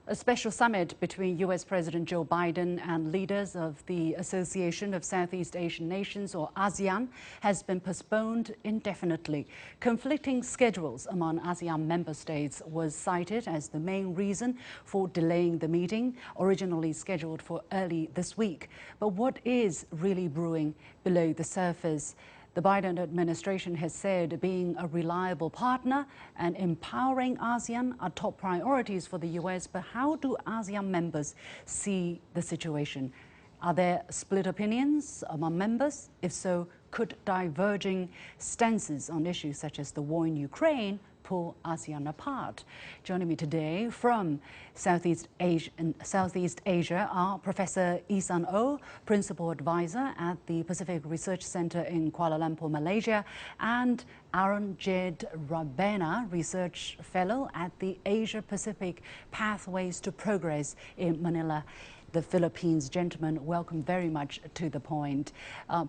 A special summit between U.S. President Joe Biden and leaders of the Association of Southeast Asian Nations, or ASEAN, has been postponed indefinitely. Conflicting schedules among ASEAN member states was cited as the main reason for delaying the meeting, originally scheduled for early this week. But what is really brewing below the surface? The Biden administration has said being a reliable partner and empowering ASEAN are top priorities for the U.S. But how do ASEAN members see the situation? Are there split opinions among members? If so, could diverging stances on issues such as the war in Ukraine pull ASEAN apart? Joining me today from Southeast Asia are Professor Ihsan Oh, Principal Advisor at the Pacific Research Center in Kuala Lumpur, Malaysia, and Aaron Jed Rabena, Research Fellow at the Asia Pacific Pathways to Progress in Manila, the Philippines. Gentlemen, welcome very much to The Point.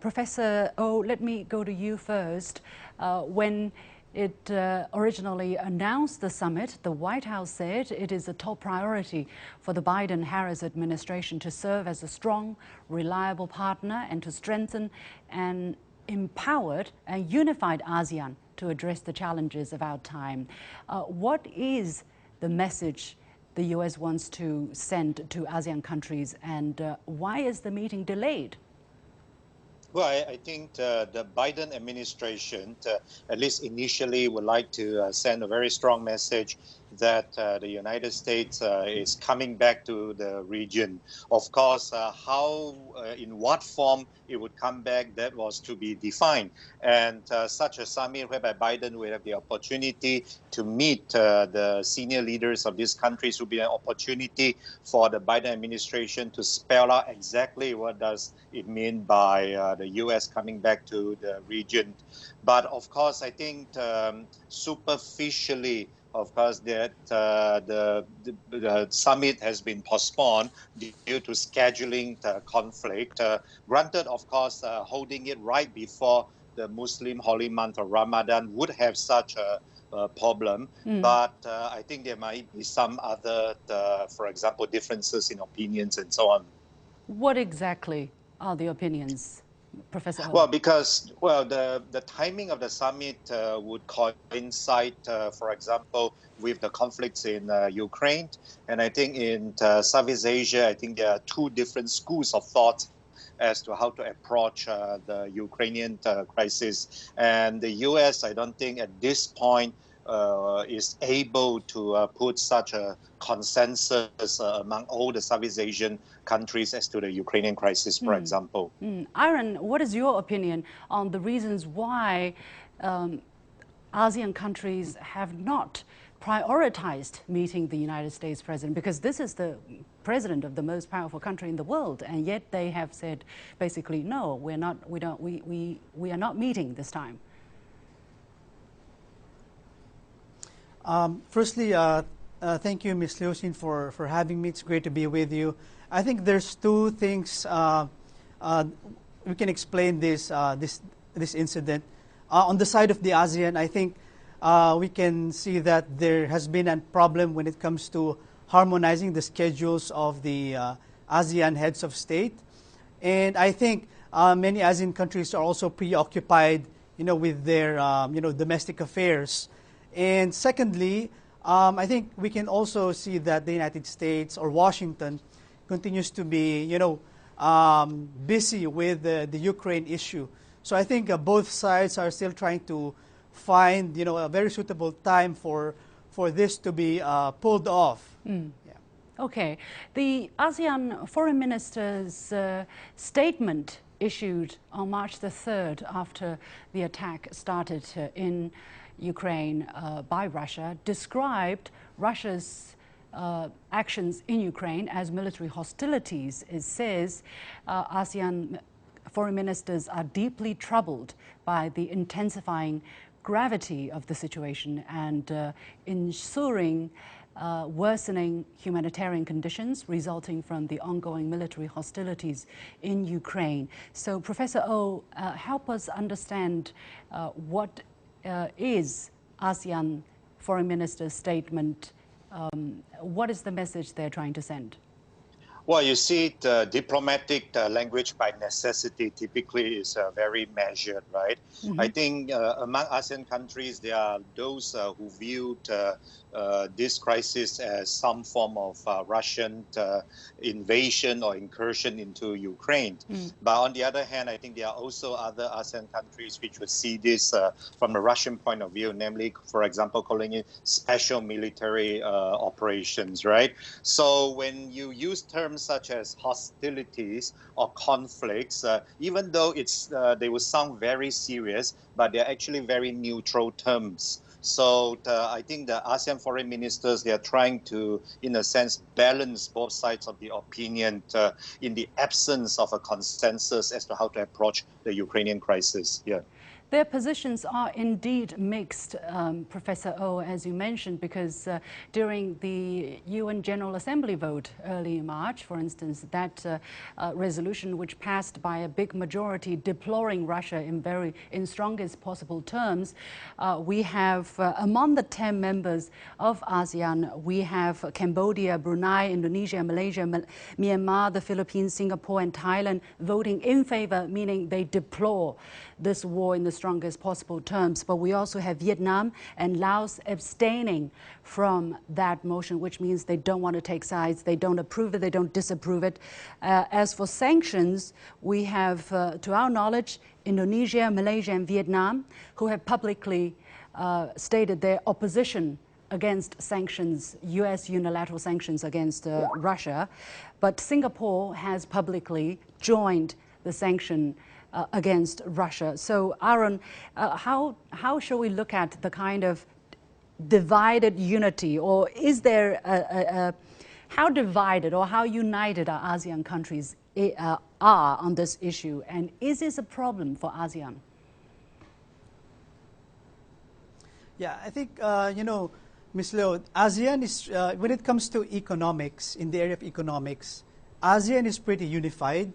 Professor Oh, let me go to you first. When it originally announced the summit, the White House said it is a top priority for the Biden-Harris administration to serve as a strong, reliable partner and to strengthen an empowered and unified ASEAN to address the challenges of our time. What is the message the U.S. wants to send to ASEAN countries, and why is the meeting delayed? Well, I think the Biden administration, at least initially, would like to send a very strong message that the United States is coming back to the region. Of course, in what form it would come back, that was to be defined. And such a summit whereby Biden will have the opportunity to meet the senior leaders of these countries would be an opportunity for the Biden administration to spell out exactly what does it mean by the U.S. coming back to the region. But of course, I think superficially, of course, that the summit has been postponed due to scheduling conflict. Granted, of course, holding it right before the Muslim holy month of Ramadan would have such a problem. But I think there might be some other, for example, differences in opinions and so on. What exactly are the opinions, Professor Oh? Well, because the timing of the summit would coincide, for example, with the conflicts in Ukraine. And I think in Southeast Asia, I think there are two different schools of thought as to how to approach the Ukrainian crisis. And the U.S., I don't think at this point is able to put such a consensus among all the Southeast Asian countries as to the Ukrainian crisis, for example. Aaron, what is your opinion on the reasons why ASEAN countries have not prioritized meeting the United States president? Because this is the president of the most powerful country in the world, and yet they have said basically, no, we are not meeting this time. Firstly, thank you, Ms. Liu-Sin, for having me. It's great to be with you. I think there's two things we can explain this incident. On the side of the ASEAN, I think we can see that there has been a problem when it comes to harmonizing the schedules of the ASEAN heads of state. And I think many ASEAN countries are also preoccupied, with their, domestic affairs. And secondly, I think we can also see that the United States or Washington continues to be, busy with the Ukraine issue. So I think both sides are still trying to find, a very suitable time for this to be pulled off. Yeah. Okay. The ASEAN foreign minister's statement issued on March the 3rd after the attack started in Ukraine by Russia described Russia's actions in Ukraine as military hostilities. It says ASEAN foreign ministers are deeply troubled by the intensifying gravity of the situation and ensuring worsening humanitarian conditions resulting from the ongoing military hostilities in Ukraine. So, Professor Oh, help us understand what is ASEAN foreign minister's statement What is the message they're trying to send? Well, you see, the diplomatic language by necessity typically is very measured, right? I think among ASEAN countries, there are those who viewed this crisis as some form of Russian invasion or incursion into Ukraine. But on the other hand, I think there are also other ASEAN countries which would see this from the Russian point of view, namely, for example, calling it special military operations, right? So when you use terms such as hostilities or conflicts, even though they will sound very serious, but they're actually very neutral terms. So I think the ASEAN foreign ministers, they are trying to, in a sense, balance both sides of the opinion in the absence of a consensus as to how to approach the Ukrainian crisis. Yeah. Their positions are indeed mixed, Professor Oh, as you mentioned, because during the UN General Assembly vote early in March, for instance, that resolution which passed by a big majority deploring Russia in strongest possible terms, we have among the 10 members of ASEAN, we have Cambodia, Brunei, Indonesia, Malaysia, Myanmar, the Philippines, Singapore and Thailand voting in favor, meaning they deplore this war in the strongest possible terms. But we also have Vietnam and Laos abstaining from that motion, which means they don't want to take sides, they don't approve it, they don't disapprove it. As for sanctions, we have, to our knowledge, Indonesia, Malaysia and Vietnam, who have publicly stated their opposition against sanctions, U.S. unilateral sanctions against Russia. But Singapore has publicly joined the sanction against Russia. So, Aaron, how shall we look at the kind of divided unity, or is there how divided or how united our ASEAN countries are on this issue, and is this a problem for ASEAN? Yeah, I think you know, Ms. Leo, ASEAN is when it comes to economics, in the area of economics, ASEAN is pretty unified.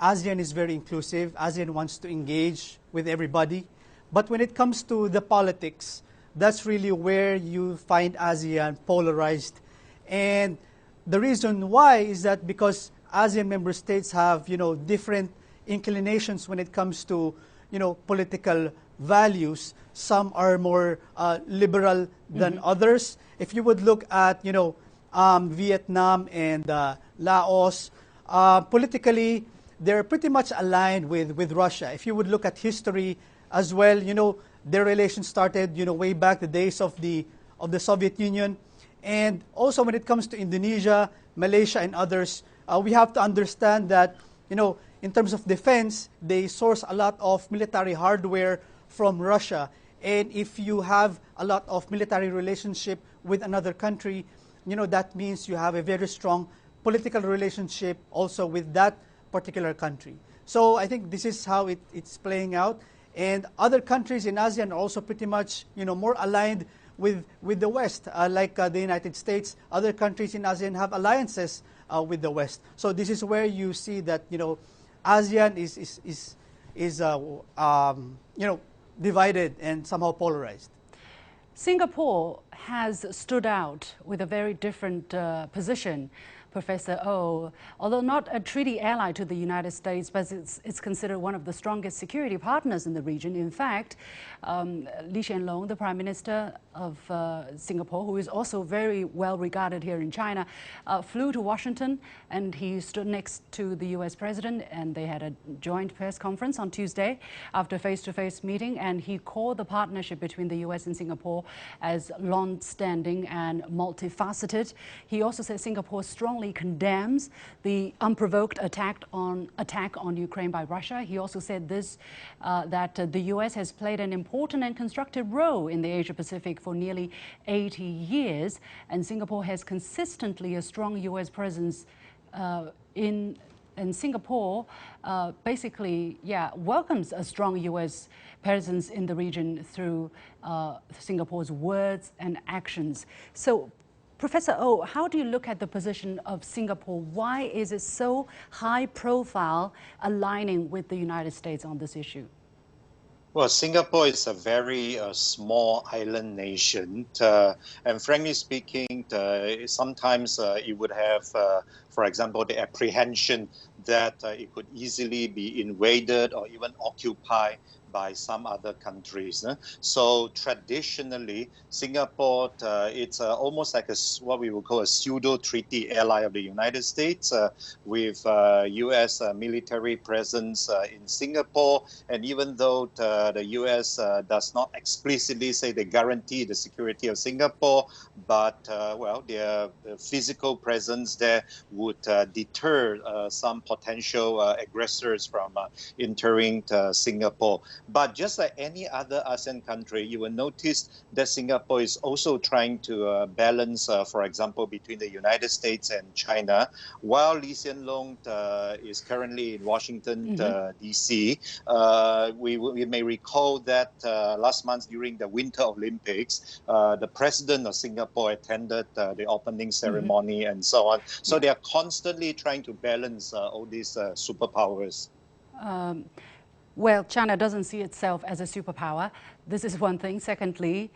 ASEAN is very inclusive. ASEAN wants to engage with everybody. But when it comes to the politics, that's really where you find ASEAN polarized. And the reason why is that because ASEAN member states have, you know, different inclinations when it comes to, you know, political values. Some are more liberal than others. If you would look at, you know, Vietnam and Laos, politically, they're pretty much aligned with Russia. If you would look at history as well, you know, their relations started, you know, way back the days of the Soviet Union. And also when it comes to Indonesia, Malaysia and others, we have to understand that, you know, in terms of defense, they source a lot of military hardware from Russia. And if you have a lot of military relationship with another country, you know, that means you have a very strong political relationship also with that particular country. So I think this is how it's playing out. And other countries in ASEAN are also pretty much, you know, more aligned with the West, like the United States. Other countries in ASEAN have alliances with the West. So this is where you see that, you know, ASEAN is you know, divided and somehow polarized. Singapore has stood out with a very different position, Professor Oh. Although not a treaty ally to the United States, but it's considered one of the strongest security partners in the region. In fact, Lee Hsien Loong, the Prime Minister of Singapore, who is also very well regarded here in China, flew to Washington and he stood next to the US President, and they had a joint press conference on Tuesday after a face-to-face meeting, and he called the partnership between the US and Singapore as long-standing and multifaceted. He also said Singapore strongly condemns the unprovoked attack on Ukraine by Russia. He also said this, that the US has played an important and constructive role in the Asia-Pacific for nearly 80 years, and Singapore has consistently a strong US presence in Singapore basically, welcomes a strong U.S. presence in the region through Singapore's words and actions. So, Professor Oh, how do you look at the position of Singapore? Why is it so high profile, aligning with the United States on this issue? Well, Singapore is a very small island nation, and frankly speaking, sometimes it would have, for example, the apprehension that it could easily be invaded or even occupied by some other countries. So traditionally, Singapore, it's almost like what we would call a pseudo treaty ally of the United States, with U.S. Military presence in Singapore. And even though the US does not explicitly say they guarantee the security of Singapore, but well, their physical presence there would deter some potential aggressors from entering Singapore. But just like any other ASEAN country, you will notice that Singapore is also trying to balance, for example, between the United States and China. While Lee Hsien Loong is currently in Washington, D.C., we may recall that last month during the Winter Olympics, the president of Singapore attended the opening ceremony and so on. So they are constantly trying to balance all these superpowers. Well, China doesn't see itself as a superpower. This is one thing. Secondly,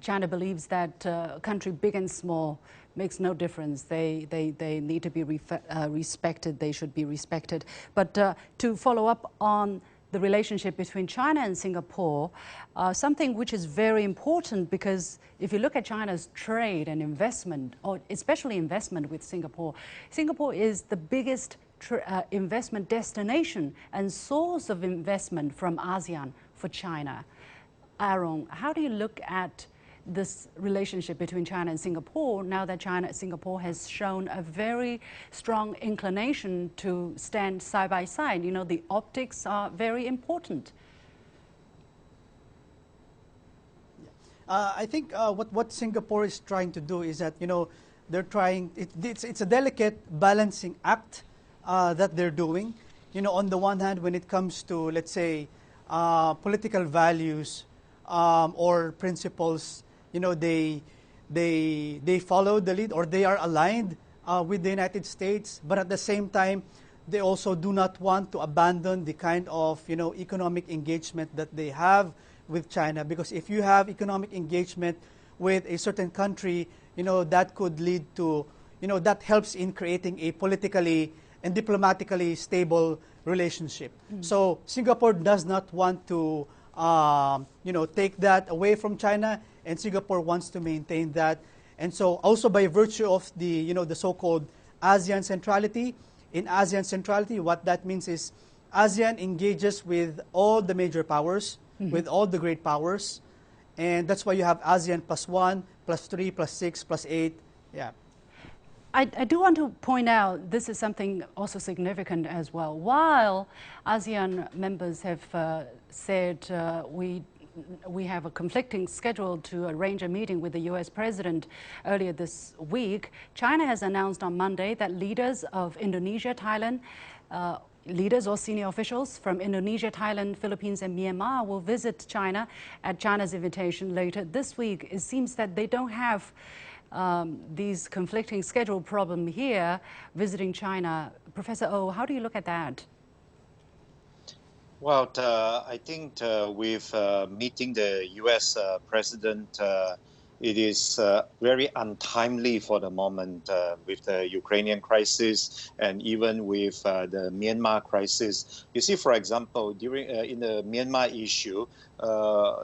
China believes that country big and small makes no difference. They need to be respected. They should be respected. But to follow up on the relationship between China and Singapore, something which is very important, because if you look at China's trade and investment, or especially investment with Singapore, Singapore is the biggest investment destination and source of investment from ASEAN for China. Aaron, how do you look at this relationship between China and Singapore now that Singapore has shown a very strong inclination to stand side by side? You know, the optics are very important. I think what Singapore is trying to do is that, you know, they're trying, it's a delicate balancing act that they're doing. You know, on the one hand, when it comes to, let's say, political values or principles, you know, they follow the lead, or they are aligned with the United States, but at the same time, they also do not want to abandon the kind of, you know, economic engagement that they have with China. Because if you have economic engagement with a certain country, you know, that could lead to, you know, that helps in creating a politically and diplomatically stable relationship. So Singapore does not want to, you know, take that away from China, and Singapore wants to maintain that. And so also by virtue of the, you know, the so-called ASEAN centrality, in ASEAN centrality, what that means is ASEAN engages with all the major powers, with all the great powers, and that's why you have ASEAN +1, +3, +6, +8, yeah. I do want to point out this is something also significant as well. While ASEAN members have said we have a conflicting schedule to arrange a meeting with the US president earlier this week, China has announced on Monday that leaders of Indonesia, Thailand, leaders or senior officials from Indonesia, Thailand, Philippines and Myanmar will visit China at China's invitation later this week. It seems that they don't have these conflicting schedule problem here visiting China. Professor Oh, how do you look at that? Well, I think with meeting the U.S. president, it is very untimely for the moment with the Ukrainian crisis and even with the Myanmar crisis. You see, for example, during in the Myanmar issue,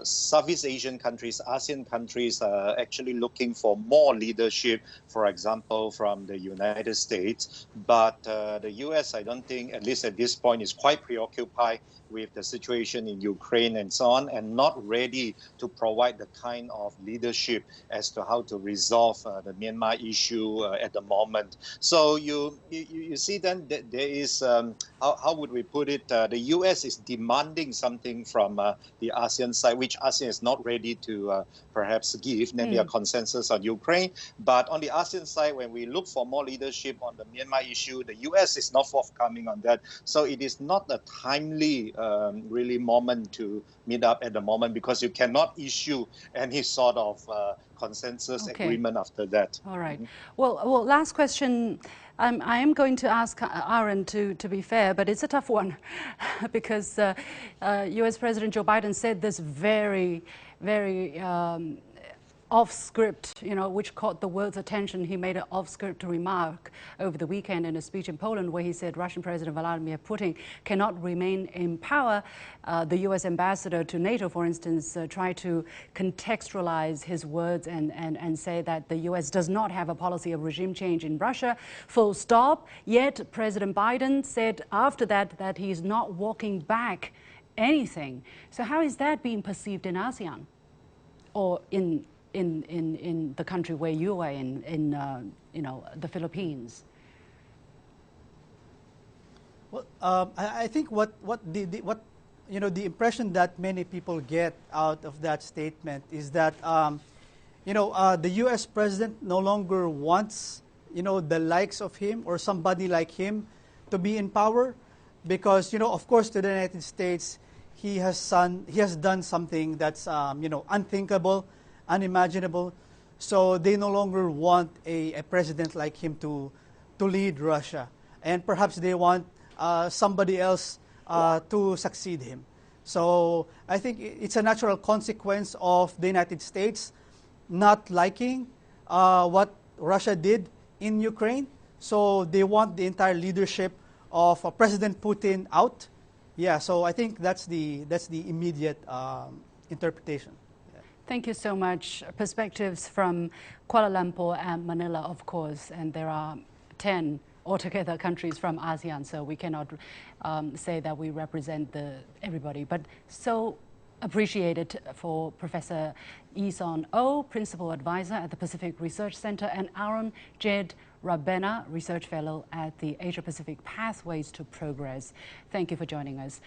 Southeast Asian countries, ASEAN countries are actually looking for more leadership, for example, from the United States. But the U.S., I don't think, at least at this point, is quite preoccupied with the situation in Ukraine and so on, and not ready to provide the kind of leadership as to how to resolve the Myanmar issue at the moment. So you see then that there is, how would we put it, the US is demanding something from the ASEAN side, which ASEAN is not ready to perhaps give, namely a consensus on Ukraine. But on the ASEAN side, when we look for more leadership on the Myanmar issue, the US is not forthcoming on that. So it is not a timely really moment to meet up at the moment, because you cannot issue any sort of consensus agreement after that. All right. Well, last question. I am going to ask Aaron to be fair, but it's a tough one because U.S. President Joe Biden said this very off script, which caught the world's attention. He made an off script remark over the weekend in a speech in Poland where he said Russian President Vladimir Putin cannot remain in power. The U.S. ambassador to NATO, for instance, tried to contextualize his words and say that the U.S. does not have a policy of regime change in Russia, full stop. Yet President Biden said after that he's not walking back anything. So how is that being perceived in ASEAN or in the country where you are in the Philippines? Well, I think what the impression that many people get out of that statement is that the U.S. president no longer wants the likes of him or somebody like him to be in power, because of course to the United States he has done something that's unthinkable, unimaginable. So they no longer want a president like him to lead Russia, and perhaps they want somebody else to succeed him. So I think it's a natural consequence of the United States not liking what Russia did in Ukraine. So they want the entire leadership of President Putin out. Yeah, so I think that's the immediate interpretation. Thank you so much. Perspectives from Kuala Lumpur and Manila, of course, and there are 10 altogether countries from ASEAN, so we cannot say that we represent everybody. But so appreciated for Professor Eason Oh, Principal Advisor at the Pacific Research Center, and Aaron Jed Rabena, Research Fellow at the Asia Pacific Pathways to Progress. Thank you for joining us.